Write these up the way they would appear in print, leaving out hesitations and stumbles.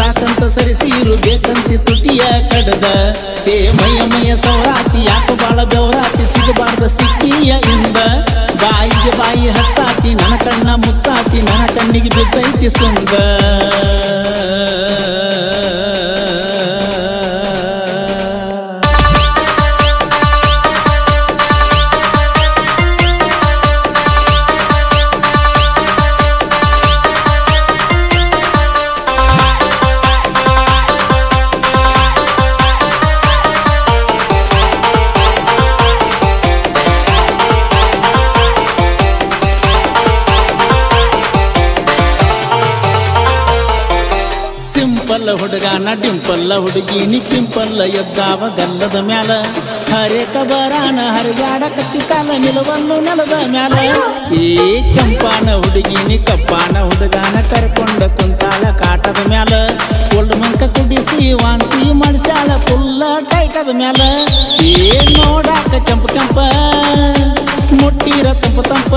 ಸಾಕಂತ ಸರಿಸೀರು ಬೇಕಂತಿ ತುಟಿಯ ಕಡದ ಮಯ ಸೌರಾತಿ ಯಾಕ ಬಾಳ ಬೆವರಾತಿ ಸಿಗಬಾರ್ದ ಸಿಕ್ಕಿಯ ಇಂದ ಬಾಯಿಗೆ ಬಾಯಿ ಹತ್ತಾತಿ ನನ್ನ ಕಣ್ಣ ಮುತ್ತಾತಿ ನನ್ನ ಕಣ್ಣಿಗೆ ಬಿದ್ದೈತಿ ಸುಂದ ಹುಡುಗಾನ ಡಿಂಪಲ್ಲ ಹುಡುಗಿನಿ ಪಿಂಪಲ್ಲ ಎದ್ದಾವ ಗಲ್ಲದ ಮ್ಯಾಲ ಹರೇ ಕಬರಾನ ಹರಿಗಾಡ ಕತ್ತಿ ಕಾಲ ನಿಲುವನ್ನು ನೆಲದ ಮ್ಯಾಲ ಕೆಂಪಾನ ಹುಡುಗಿನಿ ಕಪ್ಪಾನ ಹುಡುಗಾನ ಕರ್ಕೊಂಡ ಕುಂತಾಳ ಕಾಟದ ಮ್ಯಾಲ ಒಳ್ಳು ಮಂಕ ಕುಡಿಸಿ ವಾಂತಿ ಮನುಷ್ಯಾಳ ಫುಲ್ಲ ಟೈಟದ ಮ್ಯಾಲ ನೋಡಾಕ ಕೆಂಪ ಮುಟ್ಟಿರ ತಂಪ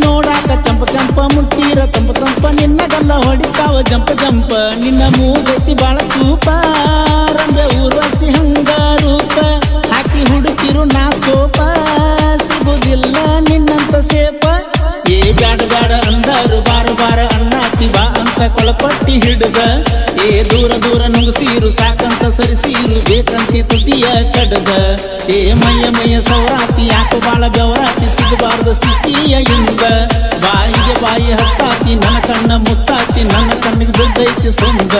ನೋಡಾಕ ಕೆಂಪ ಮುಟ್ಟಿರ ತಂಪ ನಿನ್ನ ಗಲ್ಲ ಹೊಡಿತಾವ ಜಂಪ ನಿನ್ನ ಮೂಗೈತಿ ಬಾಳ ತೂಪ ರಂಬೆ ಊರ್ವಸಿ ಹಂಗಾರೂಪ ಹಾಕಿ ಹುಡುಕಿರು ನಾಸ್ಕೋಪ ಸಿಗುದಿಲ್ಲ ನಿನ್ನಂತ ಸೇಪ ಬ್ಯಾಡ ಅಂದಾರು ಬಾರ ಅಣ್ಣಾತಿ ಬಾ ಅಂತ ಕೊಳಪಟ್ಟಿ ಹಿಡಿದ ದೂರ ನುಂಗಸೀರು ಸಾಕಂತ ಸರಿಸೀರು ಬೇಕಂತಿ ತುಟಿಯ ಕಡದ ಮಯ ಸೌರಾತಿ ಯಾಕ ಬಾಳ ಬೆವರಾತಿ ಸಿಗಬಾರ್ದ ಸಿಕ್ಕಿಯ ಇಂದ ಬಾಯಿಗೆ ಬಾಯಿ ಹತ್ತಾತಿ ನನ್ನ ಕಣ್ಣ ಮುತ್ತಾತಿ ನನ್ನ ಕಣ್ಣಿಗೆ ಬಿದ್ದೈತಿ ಸುಂದ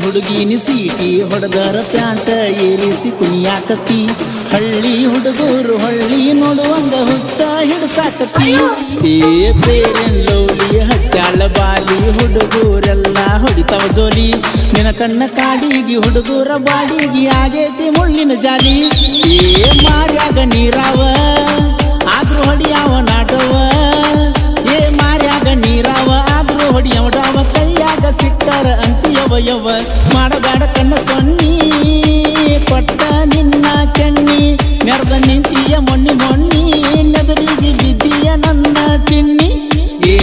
ಹುಡುಗಿನಿ ಸೀಟಿ ಹೊಡೆದರ ಪ್ಯಾಂಟ ಏರಿಸಿ ಕುಣಿಯಾಕತಿ ಹಳ್ಳಿ ಹುಡುಗರು ಹಳ್ಳಿ ನೋಡುವಂಗ ಹುಚ್ಚ ಹಿಡ್ಸಾಕತಿ ಪೇರೆನ್ ಲೌಲಿ ಹಚ್ಚಾಳ ಬಾಲಿ ಹುಡುಗರೆಲ್ಲ ಹೊಡಿತಾವ ಜೋಲಿ ನಿನ್ನ ಕಣ್ಣ ಕಾಡಿಗಿ ಹುಡುಗರ ಬಾಡಿಗಿ ಆಗೇತಿ ಮುಳ್ಳಿನ ಜಾಲಿ ಮಾರ್ಯಾಗ ನೀರಾವ ಆದ್ರೂ ಹೊಡಿಯಾವ ನಾಡವ ಮಾರ್ಯಾಗ ನೀರಾವ ಆದ್ರೂ ಹೊಡಿಯವ ಕೈಯಾಗ ಸಿಕ್ಕರ ಅಂತಿಯವ ಮಾಡಬೇಡ ಕಣ್ಣ ಸೊನ್ನಿ ಪಟ್ಟ ನಿನ್ನ ಕೆಣ್ಣಿ ಮೆರೆದ ನಿಂತಿಯ ಮೊಣ್ಣಿ ನೆದರಿಗೆ ಬಿದ್ದಿಯ ನನ್ನ ಚಿಣ್ಣಿ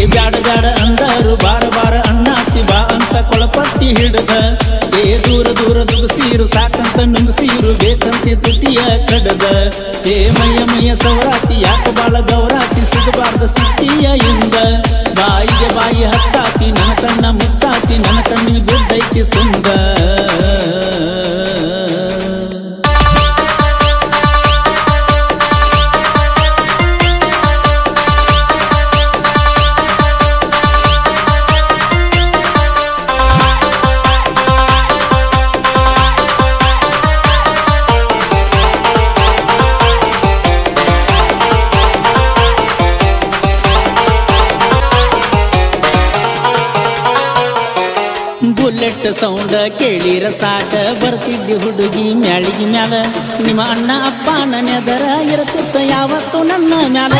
ಬ್ಯಾಡ ಅಂದರು ಬಾರ ಅಣ್ಣಾತಿ ಬಾ ಅಂತ ಕೊಳಪಟ್ಟಿ ಹಿಡದ ದೂರ ದುಗಸೀರು ಸಾಕಂತ ನುಂಗಸೀರು ಬೇಕಂತಿ ತುಟಿಯ ಕಡದ ಮಯ ಸೌರಾತಿ ಯಾಕ ಬಾಳ ಗೌರಾತಿ ಸಿಗಬಾರ್ದ ಸಿಕ್ಕಿಯ ಇಂದ ಬಾಯಿಗೆ ಬಾಯಿ ಹತ್ತಾತಿ ನನ್ನ ಕಣ್ಣ ಮುತ್ತಾತಿ ನನ್ನ ಕಣ್ಣಿಗೆ ಬಿದ್ದೈತಿ ಸುಂದ ಬುಲೆಟ್ ಸೌಂಡ ಕೇಳಿರ ಸಾಕ ಬರ್ತಿದ್ದಿ ಹುಡುಗಿ ಮ್ಯಾಳಿಗೆ ಮ್ಯಾಲ ನಿಮ್ಮ ಅಣ್ಣ ಅಪ್ಪನ ನೆದರ ಇರ್ತಿತ್ತ ಯಾವತ್ತು ನನ್ನ ಮ್ಯಾಲ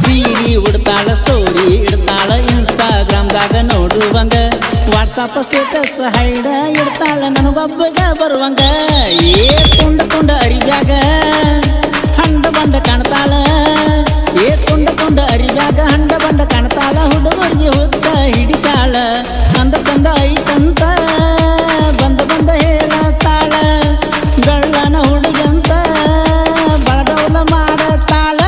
ಸೀರಿ ಉಡ್ತಾಳ ಸ್ಟೋರಿ ಇಡ್ತಾಳ ಇನ್ಸ್ಟಾಗ್ರಾಮ್ದಾಗ ನೋಡುವಂಗ ವಾಟ್ಸಾಪ್ ಸ್ಟೇಟಸ್ ಹೈಡ ಇಡ್ತಾಳ ನನಗೊಬ್ಬಗ ಬರುವಂಗ ತುಂಡ ಅರಿಬ್ಯಾಗ ಹಂಡ ಬಂಡ ಕಾಣ್ತಾಳ ತುಂಡ ಅರಿಬ್ಯಾಗ ಹಂಡ ಬಂಡ ಕಾಣ್ತಾಳ ಹುಡುಗರಿಗೆ ಹುತ್ತ ಹಿಡಿತಾಳ ತಂದ ಐತಂತ ಬಂದ ಹೇಳತಾಳ ಗಳ್ಳನ ಹುಡುಗಂತ ಬಳಗೌಲ ಮಾಡತಾಳ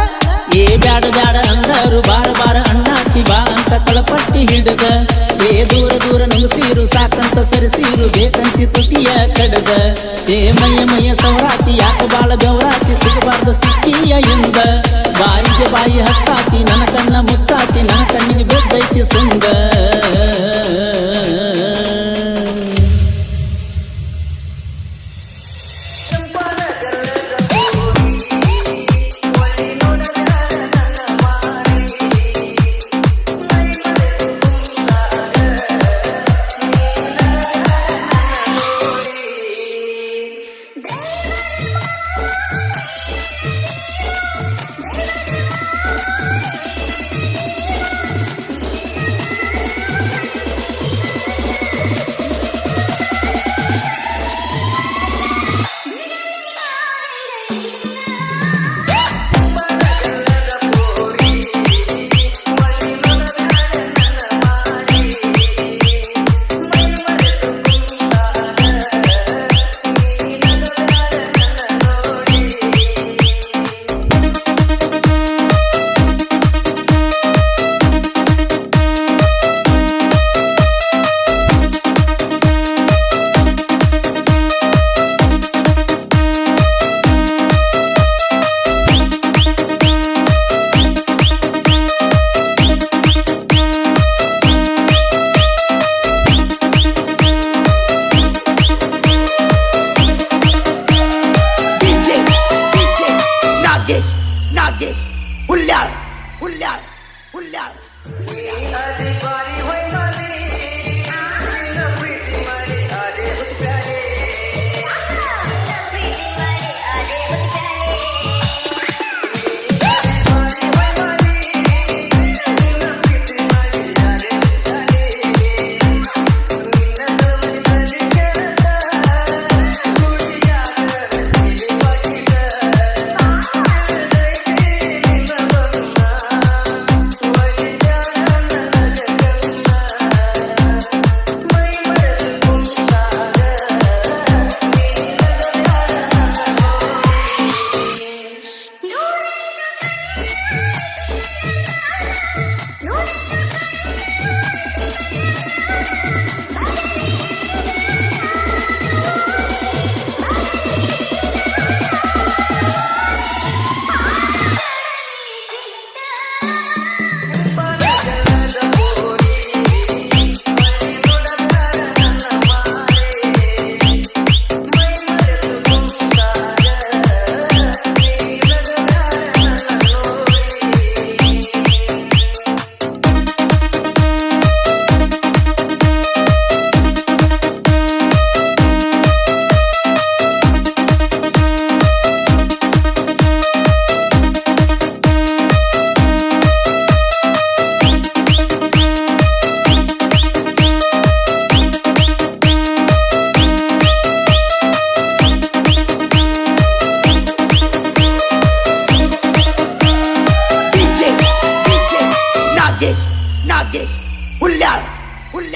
ಬ್ಯಾಡ ಅಂದರು ಬಾರ ಅಣ್ಣಾತಿ ಬಾ ಅಂತ ಕಳಪಟ್ಟಿ ಹಿಡದ ದೂರ ನುಂಗಸೀರು ಸಾಕಂತ ಸರಿಸೀರು ಬೇಕಂತಿ ತುಟಿಯ ಕಡದ ಮಯ ಸೌರಾತಿ ಯಾಕ ಬಾಳ ಬೆವರಾತಿ ಸಿಗಬಾರ್ದ ಸಿಕ್ಕಿಯ ಇಂದ ಬಾಯಿಗೆ ಬಾಯಿ ಹತ್ತಾತಿ ನನ್ನ ಕಣ್ಣ ಮುತ್ತಾತಿ ನನ್ನ ಕಣ್ಣಿಗೆ ಬಿದ್ದೈತಿ ಸುಂದ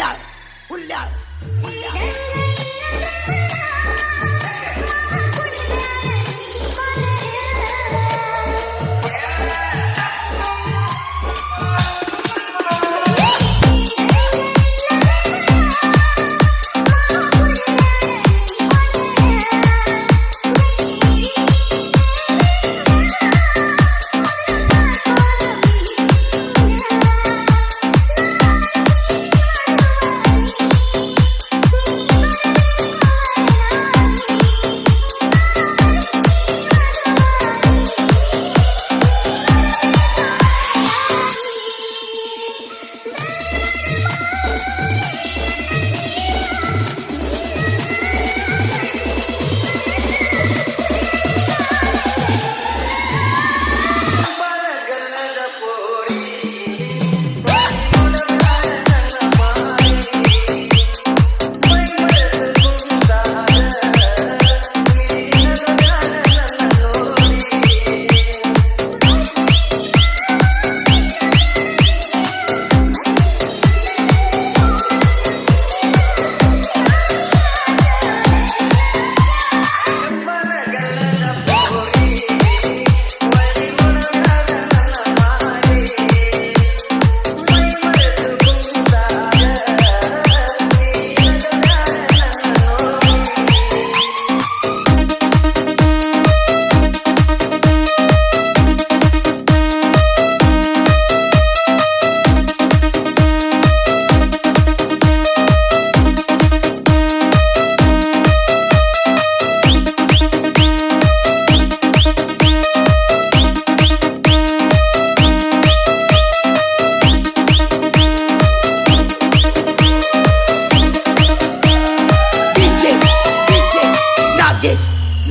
ಹುಲ್ಯಾಳ್ ಹುಲ್ಯಾಳ್ ಹುಲ್ಯಾಳ್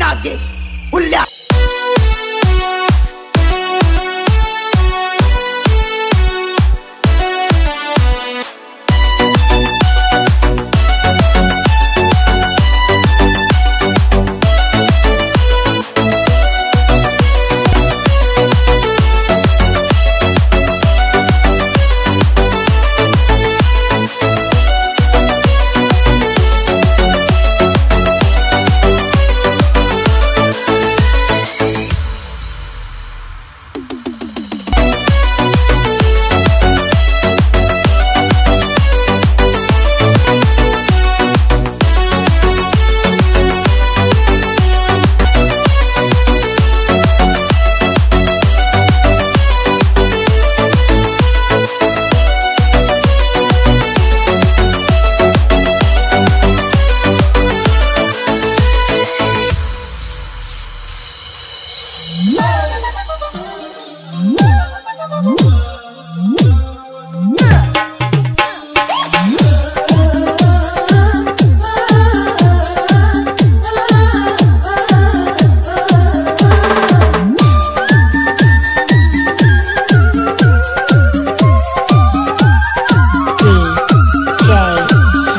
ನಾಗೇಶ್ ಹುಲ್ಯಾಳ್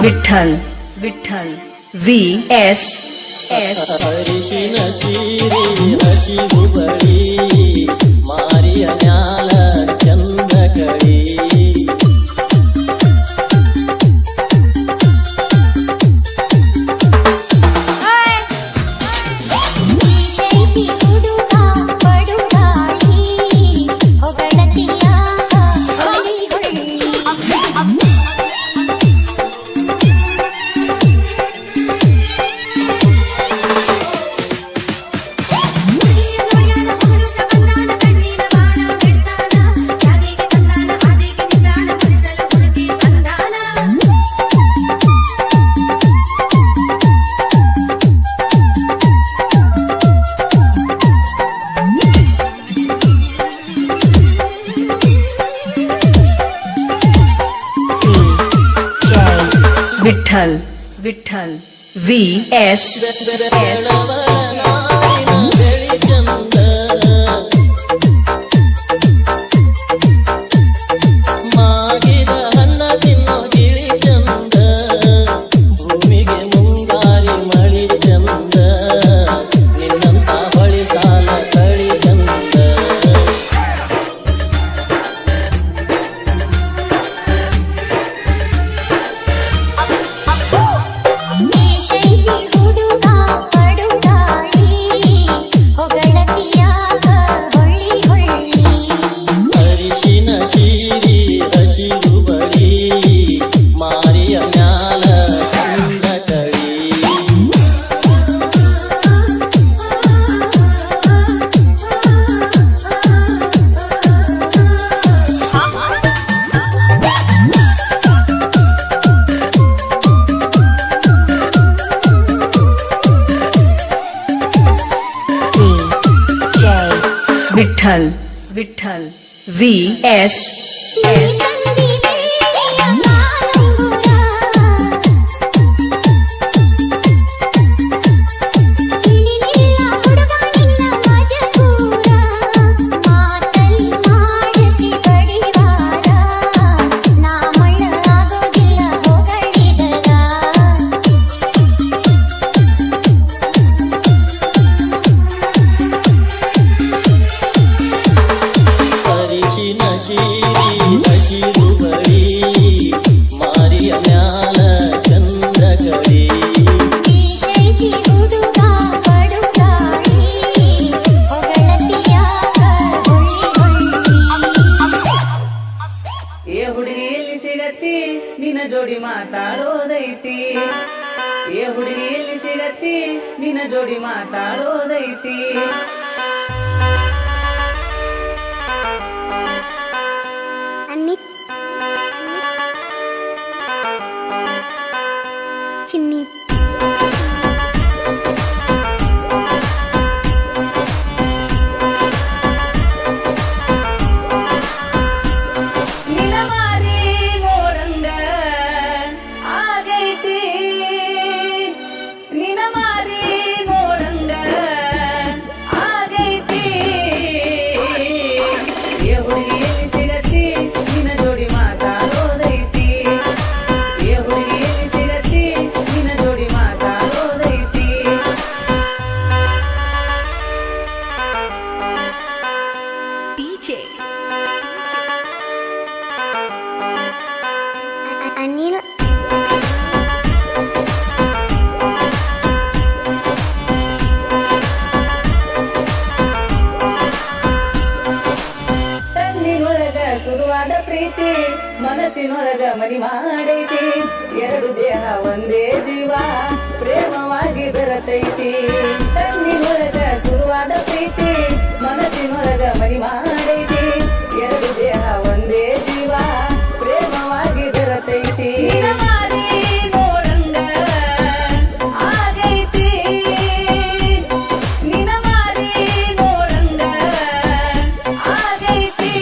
विठ्ठल विठ्ठल VS ಹರಿಶಿನ ಶೀರಿ ಹಸಿ ಗುಬಳಿ ಮಾರಿಯ ನ್ಯಾಲ ಚಂದ ಕಳಿ विठ्ठल विठ्ठल VS ವಿಠಲ್ ವಿಠಲ್ VS ಅರಿಶಿನ ಶೀರಿ ಹಸಿರು ಬಳಿ ಮಾರಿಯ ಮ್ಯಾಲ ಚಂದ್ರ ಕಳಿ ಏ ಹುಡುಗಿ ಎಲ್ಲಿ ಸಿಗತ್ತಿ ನಿನ್ನ ಜೋಡಿ ಮಾತಾಡೋದೈತಿ ಏ ಹುಡುಗಿ ಎಲ್ಲಿ ಸಿಗತ್ತಿ ನಿನ್ನ ಜೋಡಿ ಮಾತಾಡೋದೈತಿ ಚಿನ್ನಿ ನಿನ್ನ ಮಾರಿ ನೋಡಂಗ ಆಗೈತಿ ನಿನ್ನ ಮಾರಿ ನೋಡಂಗ ಆಗೈತಿ ಏ ಹುಡುಗಿ ಎಲ್ಲಿ ಸಿಗತ್ತಿ ನಿನ್ನ ಜೋಡಿ ಮಾತಾಡೋದೈತಿ ಏ ಹುಡುಗಿ ಎಲ್ಲಿ ಸಿಗತ್ತಿ ನಿನ್ನ ಜೋಡಿ ಮಾತಾಡೋದೈತಿ ಅನಿಲ್ ತನ್ನಿನೊಳಗ ಶುರುವಾದ ಪ್ರೀತಿ ಮನಸ್ಸಿನೊಳಗ ಮನಿ ಮಾಡೈತಿ ಎರಡು ದೇಹ ಒಂದೇ ಜೀವ ಪ್ರೇಮವಾಗಿ ಬೆರತೈತಿ ತನ್ನಿನೊಳಗ ಶುರುವಾದ ಪ್ರೀತಿ ಮನಸ್ಸಿನೊಳಗ ಮನಿ ಮಾಡೈತಿ ಎರಡು ದೇಹ ಒಂದೇ ಜೀವ ಪ್ರೇಮವಾಗಿ ಬೆರತೈತಿ ಮಾರಿ ನೋಡಂಗ ಆಗೈತಿ ನಿನ ಮಾರಿ ನೋಡಂಗ ಆಗೈತಿ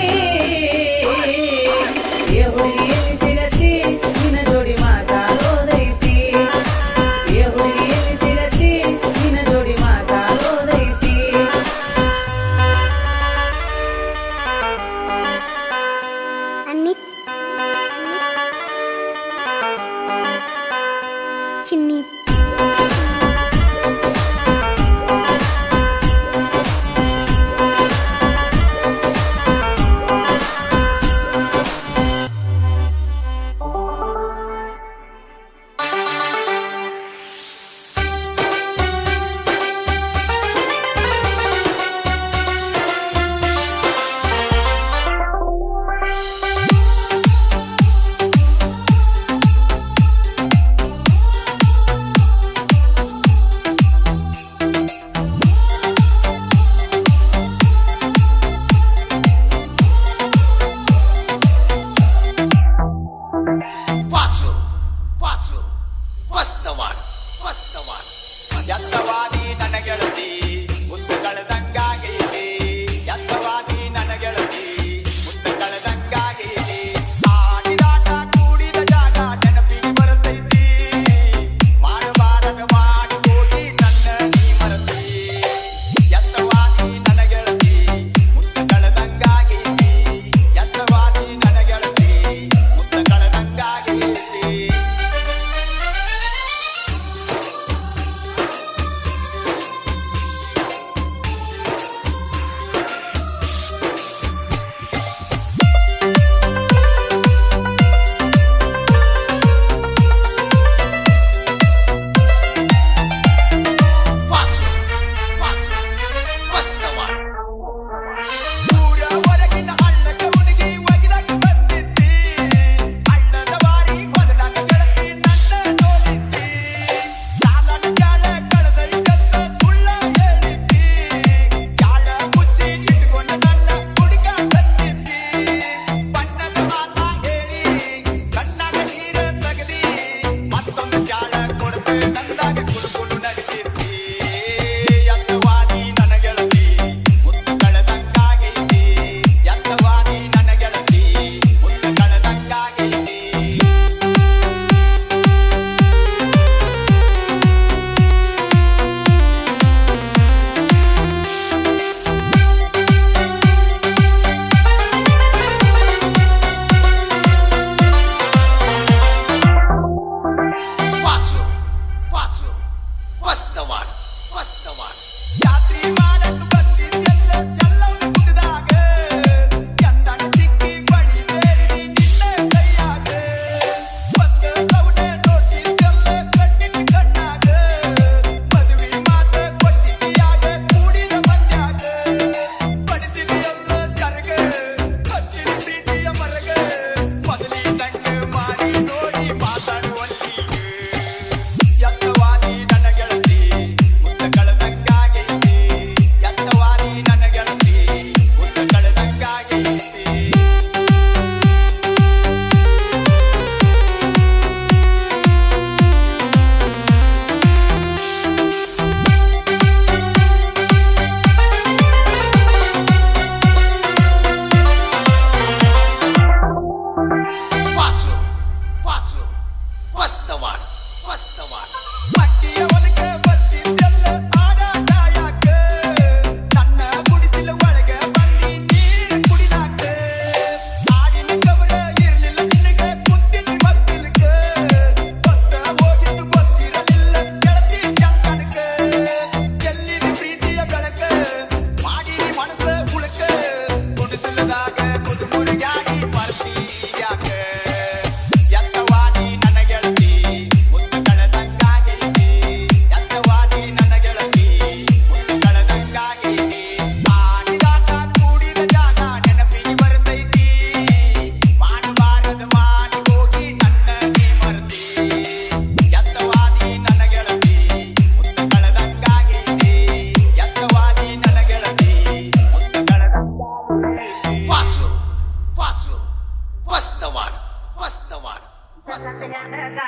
ಏ ಹುಡುಗಿ ಎಲ್ಲಿ ಸಿಗತ್ತಿ ನಿನ್ನ ಜೋಡಿ ಮಾತಾಡೋದೈತಿ ಏ ಹುಡುಗಿ ಎಲ್ಲಿ ಸಿಗತ್ತಿ ನಿನ್ನ ಜೋಡಿ ಮಾತಾಡೋದೈತಿ ಅನಿಲ್ ಚಿನ್ನಿ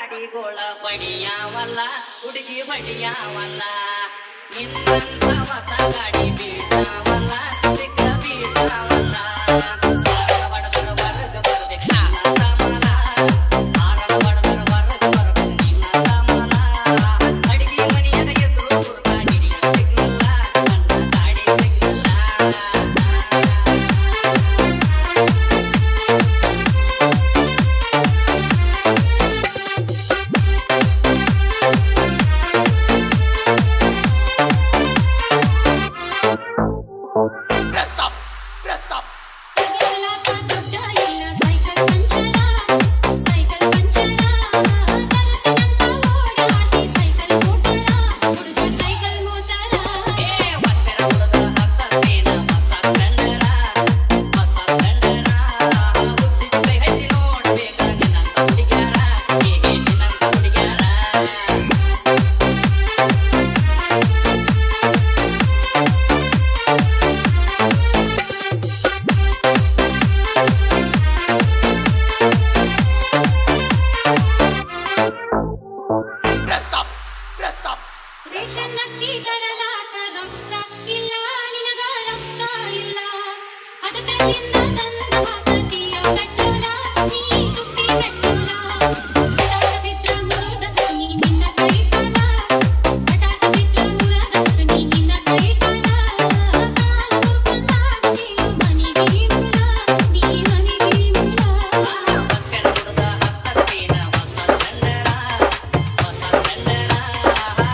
ಗಾಡಿಗೋಳ ಬಡಿಯಾವಲ್ಲ ಹುಡುಗಿ ಬಡಿಯಾವಲ್ಲ ನಿನ್ನಂತ ಹೊಸ ಗಾಡಿ ಬೀಳಾವಲ್ಲ ಸಿಕ್ಕ ಬೀಳಾವಲ್ಲ ಬಡದರ ವರ್ಗ ಬರ್ಬೇಕು ನಿನ್ನ ತಮಲ ಆರಳ ಬಡದರ ವರ್ಗ ಬರ್ಬೇಕು ನಿನ್ನ ತಮಲ ಅಡಿಗೆ ಮನೆಯಾಗ ಎದುರು ತುರ್ಕ ಹಿಡಿಯ ಸಿಗ್ನಲ್ಲ ನನ್ನ ಗಾಡಿ ಸಿಗ್ನಲ್ಲ ಪ್ರತಾಪ್ ಪ್ರತಾಪ್ ತಗಿಸಲಾಕ ದೊಡ್ಡ ಇಲ್ಲ ಸೈಕಲ್ ಪಂಚರ ಸೈಕಲ್ ಪಂಚರ ಕಲಿತನಂತ ಓಡಾಡಿ ಸೈಕಲ್ ಮೋಟರ ಹುಡುಗ ಸೈಕಲ್ ಮೋಟರ ಏ ಒತ್ತರ ಹುಡುಗ ಹತ್ತೇನ ಮಸ ಕಂಡರ ಹುಟ್ಟಿದ ಕೈ ಹಚ್ಚಿ ನೋಡ್ಬೇಕ ನಿನ್ನಂತ ಹುಡುಗ್ಯಾರ ಹೀಗೆ ನಿನ್ನಂತ ಹುಡುಗ್ಯಾರ ಪ್ರತಾಪ್ ಪ್ರತಾಪ್ ರೇಷನ್ ಅಕ್ಕಿ ತರಲಾಕ ರೊಕ್ಕ ಇಲ್ಲ ನಿನಗ ರೊಕ್ಕ ಇಲ್ಲ ಅದಕ್ಕೆಲ್ಲಿಂದ ತಂದ ಹಾಕತೀಯ ಪೆಟ್ರೋಲ ನೀ ತುಟ್ಟಿ ಪೆಟ್ರೋಲ ಬಟಾಟ ಬಿದ್ರ ಮುರಿದಕ್ಕ ನೀ ನಿನ್ನ ಕೈ ಕಾಲ ಬಟಾಟ ಬಿದ್ರ ಮುರಿದಕ್ಕ ನೀ ನಿನ್ನ ಕೈ ಕಾಲ ಕಾಲ ತುರ್ಕೊಂಡಾಗತೀಯ ಮನಿಗೆ ಮೂಲ ನೀ ಮನಿಗೆ ಮೂಲ ಒತ್ತರ ಹುಡುಗ ಹತ್ತೇನ ಮಸ ಕಂಡರ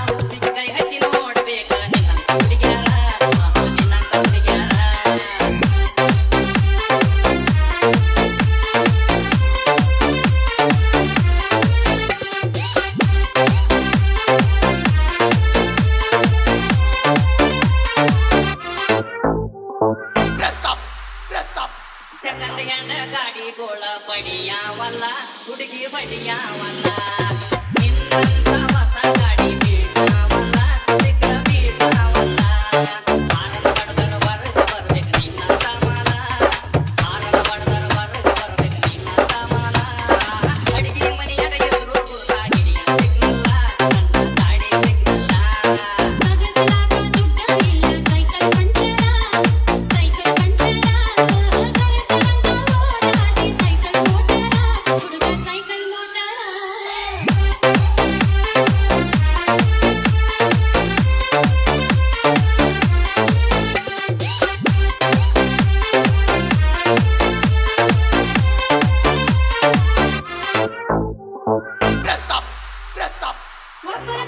ಹುಟ್ಟಿದ ಕೈ ಹಚ್ಚಿ ನೋಡ್ಬೇಕ ನಿನ್ನಂತ ಹುಡುಗ್ಯಾರ ನಿನ್ನಂತ ಹುಡುಗ್ಯಾರ ಪ್ರತಾಪ್ ಪ್ರತಾಪ್ ಸೆಕೆಂಡ್ ಹ್ಯಾಂಡ್ ಗಾಡಿಗೋಳ ಬಡಿಯಾವಲ್ಲ ಹುಡುಗಿ ಬಡಿಯಾವಲ್ಲ ನಿನ್ನಂತ ಹೊಸ ಗಾಡಿ ಬೀಳಾವಲ್ಲ ಸಿಕ್ಕ ಬೀಳಾವಲ್ಲ ಆರಳ ಬಡದರ ವರ್ಗ ಬರ್ಬೇಕು ನಿನ್ನ ತಮಲ ಆರಳ ಬಡದರ ವರ್ಗ ಬರ್ಬೇಕು ನಿನ್ನ ತಮಲ ಅಡಿಗೆ ಮನೆಯಾಗ ಎದುರು ಗುರ್ತ ಹಿಡಿಯ ಸಿಗ್ನಲ್ಲ ನನ್ನ ಗಾಡಿ ಸಿಗ್ನಲ್ಲ ತಗಿಸಲಾಕ ದುಡ್ಡ ಇಲ್ಲ ಸೈಕಲ್ ಪಂಚರ ಸೈಕಲ್ ಪಂಚರ ಕಲಿತನಂತ ಓಡಾಡಿ ಸೈಕಲ್ ಮೋಟರ ಹುಡುಗ ಸೈಕಲ್ ಮೋಟರ ಪ್ರತಾಪ್ ಪ್ರತಾಪ್ ಒಬ್ಬರ